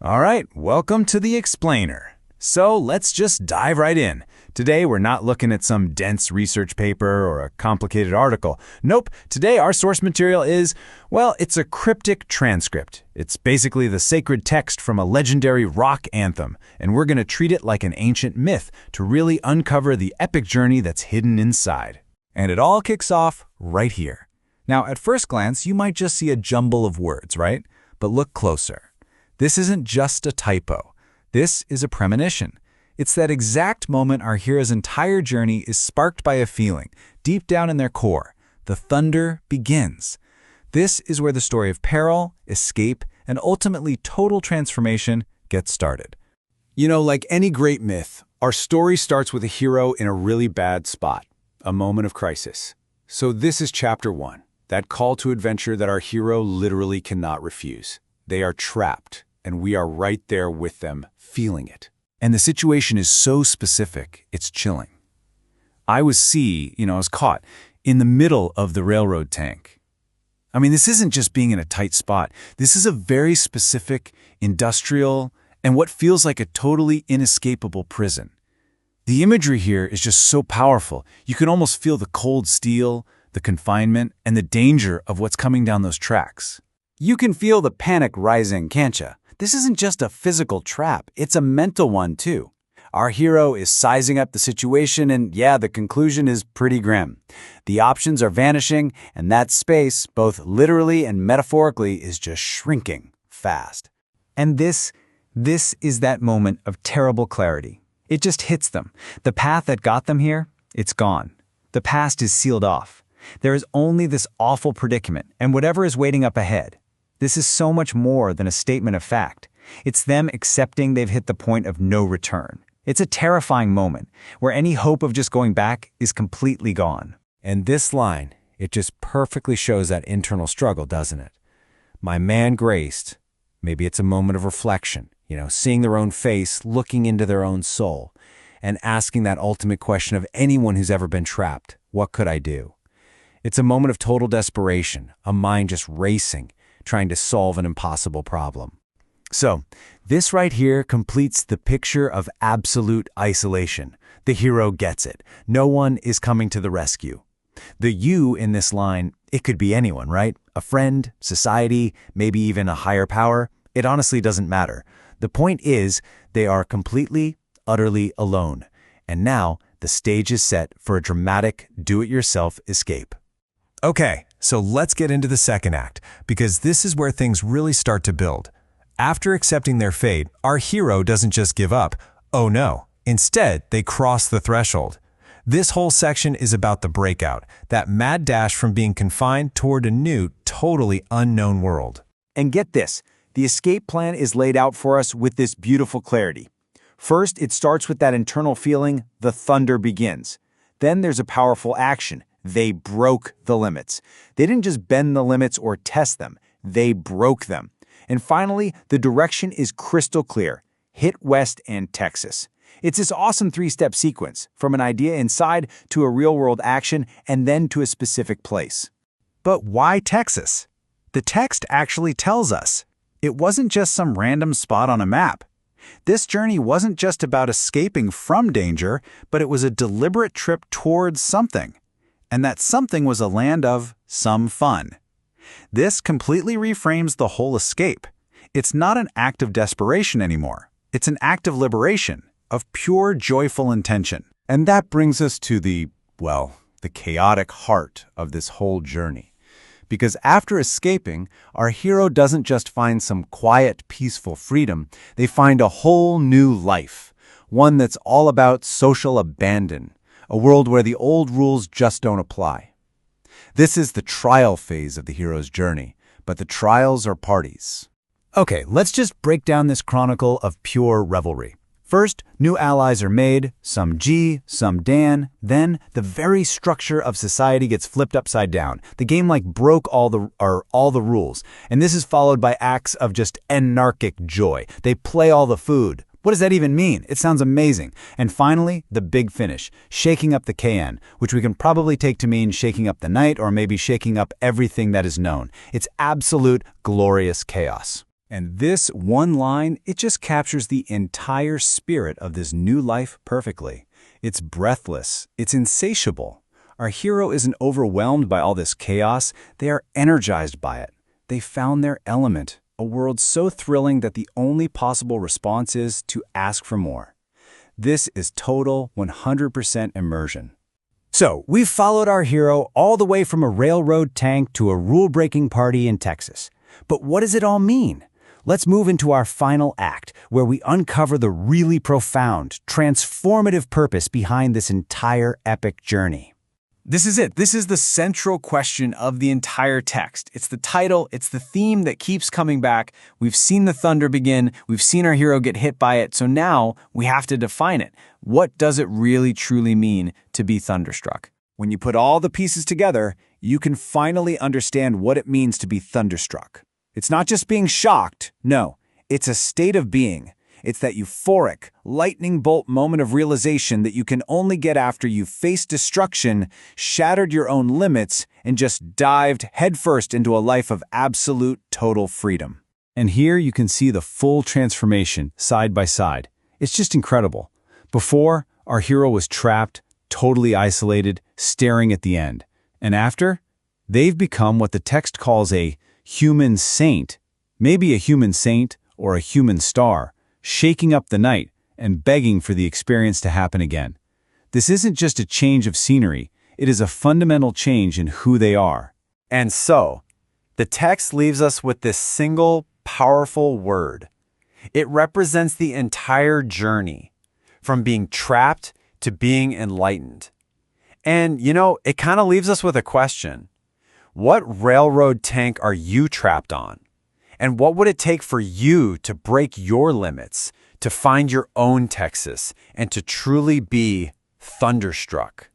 All right, welcome to the Explainer. So let's just dive right in. Today we're not looking at some dense research paper or a complicated article. Nope, today our source material is, well, it's a cryptic transcript. It's basically the sacred text from a legendary rock anthem, and we're going to treat it like an ancient myth to really uncover the epic journey that's hidden inside. And it all kicks off right here. Now, at first glance, you might just see a jumble of words, right? But look closer. This isn't just a typo. This is a premonition. It's that exact moment our hero's entire journey is sparked by a feeling, deep down in their core. The thunder begins. This is where the story of peril, escape, and ultimately total transformation gets started. You know, like any great myth, our story starts with a hero in a really bad spot, a moment of crisis. So this is chapter 1, that call to adventure that our hero literally cannot refuse. They are trapped, and we are right there with them, feeling it. And the situation is so specific, it's chilling. I was caught in the middle of the railroad tank. I mean, this isn't just being in a tight spot. This is a very specific, industrial, and what feels like a totally inescapable prison. The imagery here is just so powerful. You can almost feel the cold steel, the confinement, and the danger of what's coming down those tracks. You can feel the panic rising, can't you? This isn't just a physical trap, it's a mental one too. Our hero is sizing up the situation and yeah, the conclusion is pretty grim. The options are vanishing and that space, both literally and metaphorically, is just shrinking fast. And this is that moment of terrible clarity. It just hits them. The path that got them here, it's gone. The past is sealed off. There is only this awful predicament and whatever is waiting up ahead. This is so much more than a statement of fact. It's them accepting they've hit the point of no return. It's a terrifying moment where any hope of just going back is completely gone. And this line, it just perfectly shows that internal struggle, doesn't it? My man graced. Maybe it's a moment of reflection, seeing their own face, looking into their own soul, and asking that ultimate question of anyone who's ever been trapped, what could I do? It's a moment of total desperation, a mind just racing, trying to solve an impossible problem. So, this right here completes the picture of absolute isolation. The hero gets it. No one is coming to the rescue. The you in this line, it could be anyone, right? A friend, society, maybe even a higher power. It honestly doesn't matter. The point is, they are completely, utterly alone. And now, the stage is set for a dramatic do-it-yourself escape. Okay, so let's get into the second act, because this is where things really start to build. After accepting their fate, our hero doesn't just give up. Oh no. Instead, they cross the threshold. This whole section is about the breakout, that mad dash from being confined toward a new, totally unknown world. And get this, the escape plan is laid out for us with this beautiful clarity. First, it starts with that internal feeling, the thunder begins. Then there's a powerful action. They broke the limits. They didn't just bend the limits or test them. They broke them. And finally, the direction is crystal clear. Hit west and Texas. It's this awesome three-step sequence, from an idea inside to a real-world action and then to a specific place. But why Texas? The text actually tells us. It wasn't just some random spot on a map. This journey wasn't just about escaping from danger, but it was a deliberate trip towards something. And that something was a land of some fun. This completely reframes the whole escape. It's not an act of desperation anymore. It's an act of liberation, of pure joyful intention. And that brings us to the chaotic heart of this whole journey. Because after escaping, our hero doesn't just find some quiet, peaceful freedom. They find a whole new life, one that's all about social abandon. A world where the old rules just don't apply. This is the trial phase of the hero's journey, but the trials are parties. Okay, let's just break down this chronicle of pure revelry. First, new allies are made, some G, some Dan. Then, the very structure of society gets flipped upside down. The game broke all the rules, and this is followed by acts of just anarchic joy. They play all the food. What does that even mean? It sounds amazing. And finally, the big finish, shaking up the KN, which we can probably take to mean shaking up the night or maybe shaking up everything that is known. It's absolute glorious chaos. And this one line, it just captures the entire spirit of this new life perfectly. It's breathless. It's insatiable. Our hero isn't overwhelmed by all this chaos. They are energized by it. They found their element, a world so thrilling that the only possible response is to ask for more. This is total 100% immersion. So, we've followed our hero all the way from a railroad tank to a rule-breaking party in Texas. But what does it all mean? Let's move into our final act, where we uncover the really profound, transformative purpose behind this entire epic journey. This is it. This is the central question of the entire text. It's the title, it's the theme that keeps coming back. We've seen the thunder begin, we've seen our hero get hit by it, so now we have to define it. What does it really truly mean to be thunderstruck? When you put all the pieces together, you can finally understand what it means to be thunderstruck. It's not just being shocked, no, it's a state of being. It's that euphoric, lightning bolt moment of realization that you can only get after you've faced destruction, shattered your own limits, and just dived headfirst into a life of absolute total freedom. And here you can see the full transformation side by side. It's just incredible. Before, our hero was trapped, totally isolated, staring at the end. And after, they've become what the text calls a human saint, maybe a human saint or a human star, shaking up the night and begging for the experience to happen again. This isn't just a change of scenery, it is a fundamental change in who they are. And so, the text leaves us with this single, powerful word. It represents the entire journey, from being trapped to being enlightened. And, it kind of leaves us with a question. What railroad tank are you trapped on? And what would it take for you to break your limits, to find your own Texas, and to truly be thunderstruck?